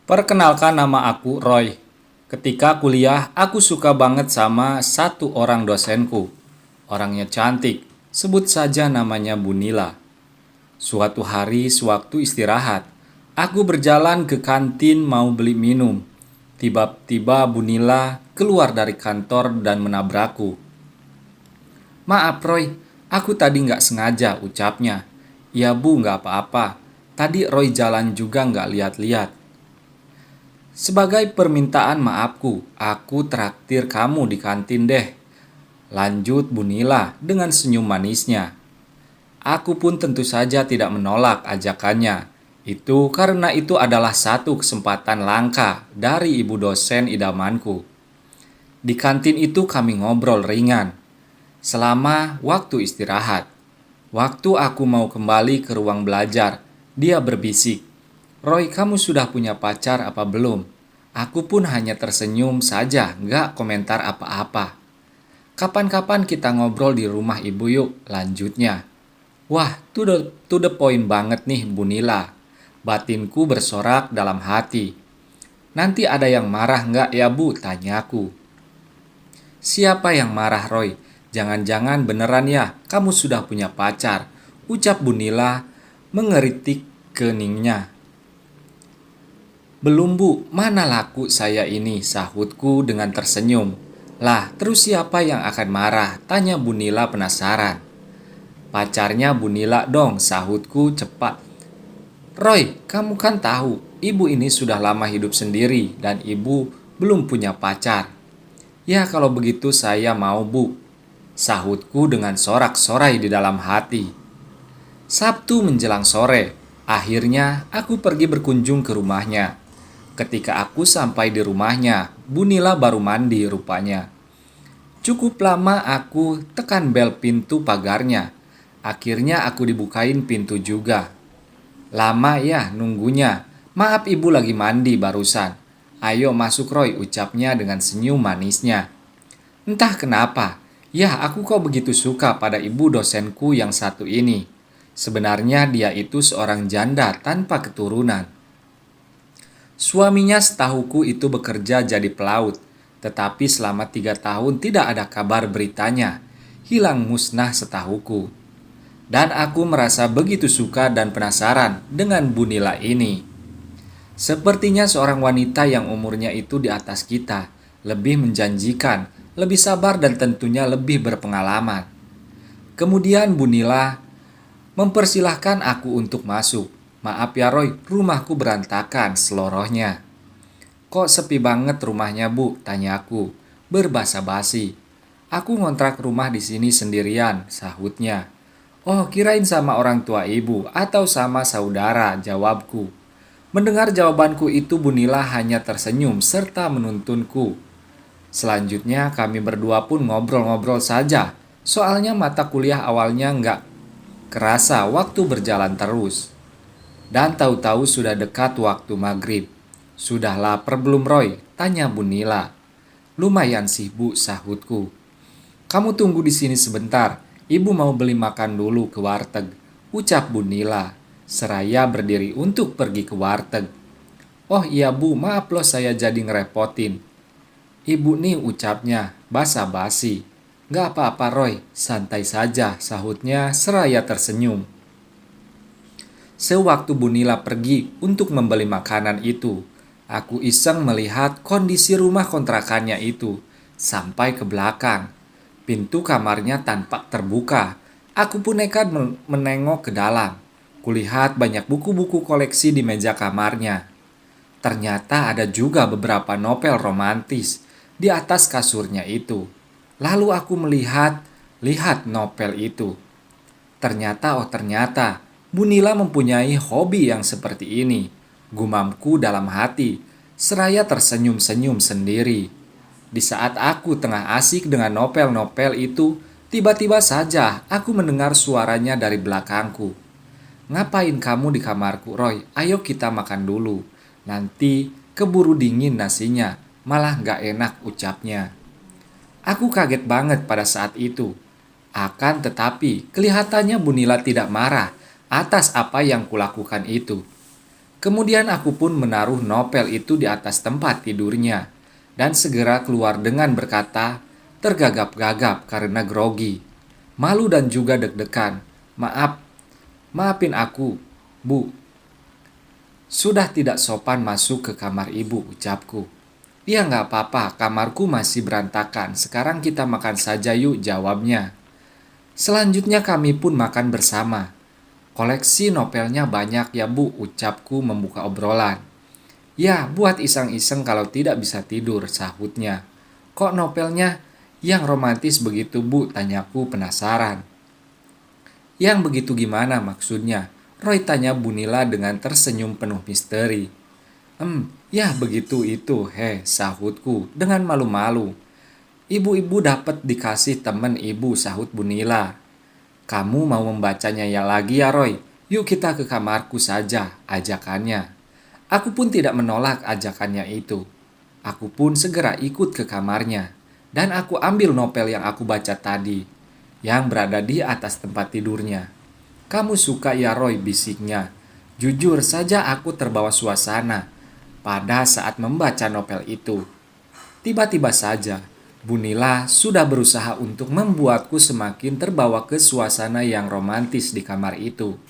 Perkenalkan, nama aku Roy. Ketika kuliah, aku suka banget sama satu orang dosenku. Orangnya cantik, sebut saja namanya Bunila. Suatu hari sewaktu istirahat, aku berjalan ke kantin mau beli minum. Tiba-tiba Bunila keluar dari kantor dan menabrakku. "Maaf Roy, aku tadi nggak sengaja," ucapnya. "Ya Bu, nggak apa-apa. Tadi Roy jalan juga nggak lihat-lihat." "Sebagai permintaan maafku, aku traktir kamu di kantin deh," lanjut Bunila dengan senyum manisnya. Aku pun tentu saja tidak menolak ajakannya. Itu karena itu adalah satu kesempatan langka dari ibu dosen idamanku. Di kantin itu kami ngobrol ringan selama waktu istirahat. Waktu aku mau kembali ke ruang belajar, dia berbisik, "Roy, kamu sudah punya pacar apa belum?" Aku pun hanya tersenyum saja, nggak komentar apa-apa. "Kapan-kapan kita ngobrol di rumah ibu yuk," lanjutnya. Wah, to the point banget nih Bunila. Batinku bersorak dalam hati. "Nanti ada yang marah nggak ya Bu?" tanyaku. "Siapa yang marah Roy? Jangan-jangan beneran ya kamu sudah punya pacar," ucap Bunila mengeritik keningnya. "Belum Bu, mana laku saya ini," sahutku dengan tersenyum. "Lah, terus siapa yang akan marah?" tanya Bunila penasaran. "Pacarnya Bunila dong," sahutku cepat. "Roy, kamu kan tahu, ibu ini sudah lama hidup sendiri dan ibu belum punya pacar." "Ya kalau begitu saya mau Bu," sahutku dengan sorak-sorai di dalam hati. Sabtu menjelang sore, akhirnya aku pergi berkunjung ke rumahnya. Ketika aku sampai di rumahnya, Bunila baru mandi rupanya. Cukup lama aku tekan bel pintu pagarnya. Akhirnya aku dibukain pintu juga. "Lama ya nunggunya. Maaf ibu lagi mandi barusan." "Ayo masuk Roy," ucapnya dengan senyum manisnya. Entah kenapa, ya aku kok begitu suka pada ibu dosenku yang satu ini. Sebenarnya dia itu seorang janda tanpa keturunan. Suaminya setahuku itu bekerja jadi pelaut, tetapi selama 3 tahun tidak ada kabar beritanya. Hilang musnah setahuku. Dan aku merasa begitu suka dan penasaran dengan Bunila ini. Sepertinya seorang wanita yang umurnya itu di atas kita, lebih menjanjikan, lebih sabar dan tentunya lebih berpengalaman. Kemudian Bunila mempersilahkan aku untuk masuk. "Maaf ya Roy, rumahku berantakan selorohnya." "Kok sepi banget rumahnya Bu?" tanyaku, berbasa-basi. "Aku ngontrak rumah di sini sendirian," sahutnya. "Oh, kirain sama orang tua ibu atau sama saudara," jawabku. Mendengar jawabanku itu Bunila hanya tersenyum serta menuntunku. Selanjutnya kami berdua pun ngobrol-ngobrol saja. Soalnya mata kuliah awalnya nggak kerasa waktu berjalan terus. Dan tahu-tahu sudah dekat waktu maghrib. "Sudah lapar belum Roy?" tanya Bunila. "Lumayan sih Bu," sahutku. "Kamu tunggu di sini sebentar. Ibu mau beli makan dulu ke warteg," ucap Bunila, seraya berdiri untuk pergi ke warteg. "Oh iya Bu, maaf loh saya jadi ngerepotin." "Ibu nih," ucapnya, basa-basi. "Nggak apa-apa Roy, santai saja," sahutnya seraya tersenyum. Sewaktu Bunila pergi untuk membeli makanan itu, aku iseng melihat kondisi rumah kontrakannya itu sampai ke belakang. Pintu kamarnya tampak terbuka. Aku pun nekat menengok ke dalam. Kulihat banyak buku-buku koleksi di meja kamarnya. Ternyata ada juga beberapa novel romantis di atas kasurnya itu. Lalu aku lihat novel itu. Ternyata, Bunila mempunyai hobi yang seperti ini. Gumamku dalam hati, seraya tersenyum-senyum sendiri. Di saat aku tengah asik dengan novel-novel itu, tiba-tiba saja aku mendengar suaranya dari belakangku. "Ngapain kamu di kamarku, Roy? Ayo kita makan dulu. Nanti keburu dingin nasinya, malah nggak enak," ucapnya. Aku kaget banget pada saat itu. Akan tetapi, kelihatannya Bunila tidak marah atas apa yang kulakukan itu. Kemudian aku pun menaruh novel itu di atas tempat tidurnya dan segera keluar dengan berkata, tergagap-gagap karena grogi, malu dan juga deg-degan. Maafin aku, Bu. Sudah tidak sopan masuk ke kamar ibu, ucapku. Ya nggak apa-apa, kamarku masih berantakan. Sekarang kita makan saja yuk, jawabnya. Selanjutnya kami pun makan bersama. Koleksi novelnya banyak ya Bu, ucapku membuka obrolan. Ya, buat iseng-iseng kalau tidak bisa tidur, sahutnya. Kok novelnya yang romantis begitu Bu, tanyaku penasaran. Yang begitu gimana maksudnya? Roy tanya Bunila dengan tersenyum penuh misteri. Ya begitu itu, sahutku dengan malu-malu. Ibu-ibu dapat dikasih temen ibu, sahut Bunila. Kamu mau membacanya ya lagi ya Roy? Yuk kita ke kamarku saja, ajakannya. Aku pun tidak menolak ajakannya itu. Aku pun segera ikut ke kamarnya. Dan aku ambil novel yang aku baca tadi, yang berada di atas tempat tidurnya. Kamu suka ya Roy, bisiknya. Jujur saja aku terbawa suasana pada saat membaca novel itu. Tiba-tiba saja, Bunila sudah berusaha untuk membuatku semakin terbawa ke suasana yang romantis di kamar itu.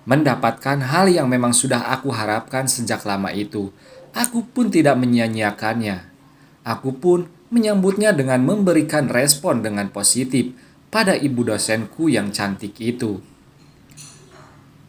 Mendapatkan hal yang memang sudah aku harapkan sejak lama itu, aku pun tidak menyia-nyiakannya. Aku pun menyambutnya dengan memberikan respon dengan positif pada ibu dosenku yang cantik itu.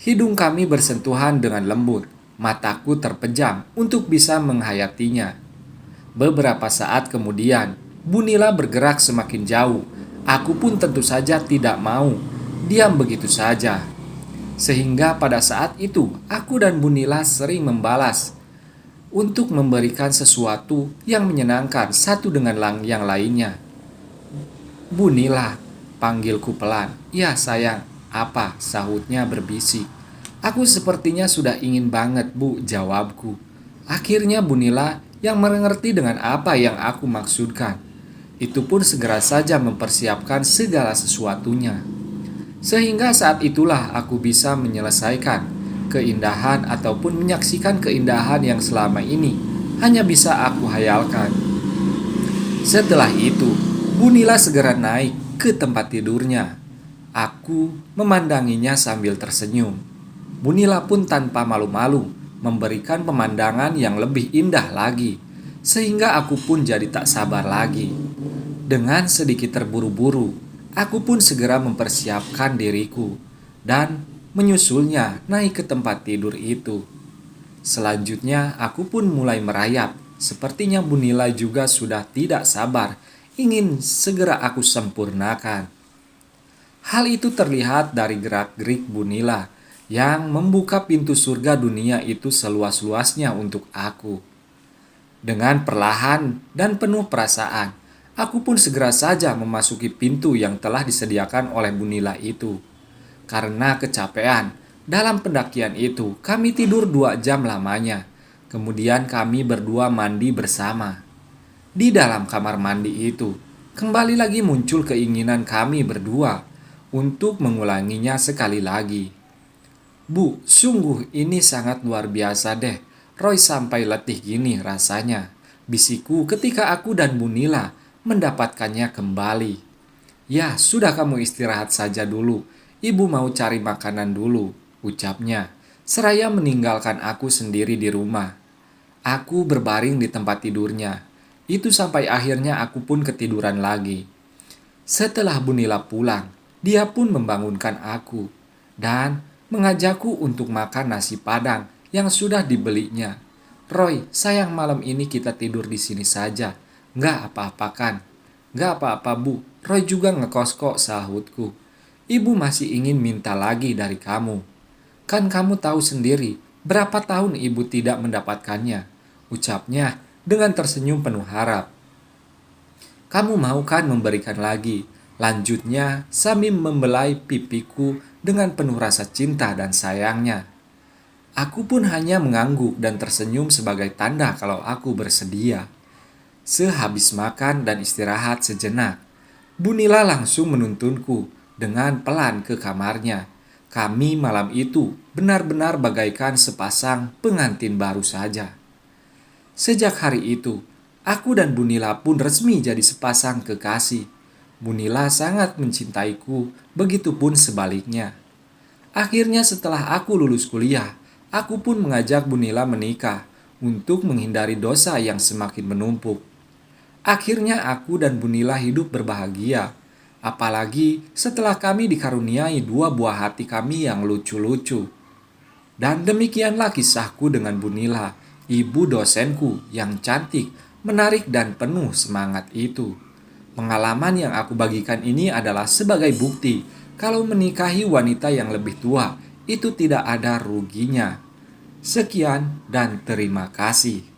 Hidung kami bersentuhan dengan lembut, mataku terpejam untuk bisa menghayatinya. Beberapa saat kemudian, Bunila bergerak semakin jauh. Aku pun tentu saja tidak mau diam begitu saja. Sehingga pada saat itu, aku dan Bunila sering membalas untuk memberikan sesuatu yang menyenangkan satu dengan yang lainnya. Bunila, panggilku pelan. Ya sayang, apa? Sahutnya berbisik. Aku sepertinya sudah ingin banget Bu, jawabku. Akhirnya Bunila yang mengerti dengan apa yang aku maksudkan. Itu pun segera saja mempersiapkan segala sesuatunya. Sehingga saat itulah aku bisa menyelesaikan keindahan ataupun menyaksikan keindahan yang selama ini hanya bisa aku hayalkan. Setelah itu, Bunila segera naik ke tempat tidurnya. Aku memandanginya sambil tersenyum. Bunila pun tanpa malu-malu memberikan pemandangan yang lebih indah lagi, sehingga aku pun jadi tak sabar lagi. Dengan sedikit terburu-buru, aku pun segera mempersiapkan diriku dan menyusulnya naik ke tempat tidur itu. Selanjutnya aku pun mulai merayap. Sepertinya Bunila juga sudah tidak sabar ingin segera aku sempurnakan. Hal itu terlihat dari gerak-gerik Bunila yang membuka pintu surga dunia itu seluas-luasnya untuk aku. Dengan perlahan dan penuh perasaan, aku pun segera saja memasuki pintu yang telah disediakan oleh Bunila itu. Karena kecapean, dalam pendakian itu kami tidur 2 jam lamanya. Kemudian kami berdua mandi bersama. Di dalam kamar mandi itu, kembali lagi muncul keinginan kami berdua untuk mengulanginya sekali lagi. Bu, sungguh ini sangat luar biasa deh. Roy sampai letih gini rasanya, bisikku ketika aku dan Bunila mendapatkannya kembali. Ya, sudah kamu istirahat saja dulu. Ibu mau cari makanan dulu, ucapnya, seraya meninggalkan aku sendiri di rumah. Aku berbaring di tempat tidurnya. Itu sampai akhirnya aku pun ketiduran lagi. Setelah Bunila pulang, dia pun membangunkan aku dan mengajakku untuk makan nasi padang yang sudah dibelinya. Roy, sayang malam ini kita tidur di sini saja. Nggak apa-apa kan? Nggak apa-apa Bu, Roy juga ngekos kok, sahutku. Ibu masih ingin minta lagi dari kamu. Kan kamu tahu sendiri berapa tahun ibu tidak mendapatkannya, ucapnya dengan tersenyum penuh harap. Kamu mau kan memberikan lagi? Lanjutnya sambil membelai pipiku dengan penuh rasa cinta dan sayangnya. Aku pun hanya mengangguk dan tersenyum sebagai tanda kalau aku bersedia. Sehabis makan dan istirahat sejenak, Bunila langsung menuntunku dengan pelan ke kamarnya. Kami malam itu benar-benar bagaikan sepasang pengantin baru saja. Sejak hari itu, aku dan Bunila pun resmi jadi sepasang kekasih. Bunila sangat mencintaiku, begitupun sebaliknya. Akhirnya setelah aku lulus kuliah, aku pun mengajak Bunila menikah untuk menghindari dosa yang semakin menumpuk. Akhirnya aku dan Bunila hidup berbahagia. Apalagi setelah kami dikaruniai dua buah hati kami yang lucu-lucu. Dan demikianlah kisahku dengan Bunila, ibu dosenku yang cantik, menarik dan penuh semangat itu. Pengalaman yang aku bagikan ini adalah sebagai bukti kalau menikahi wanita yang lebih tua itu tidak ada ruginya. Sekian dan terima kasih.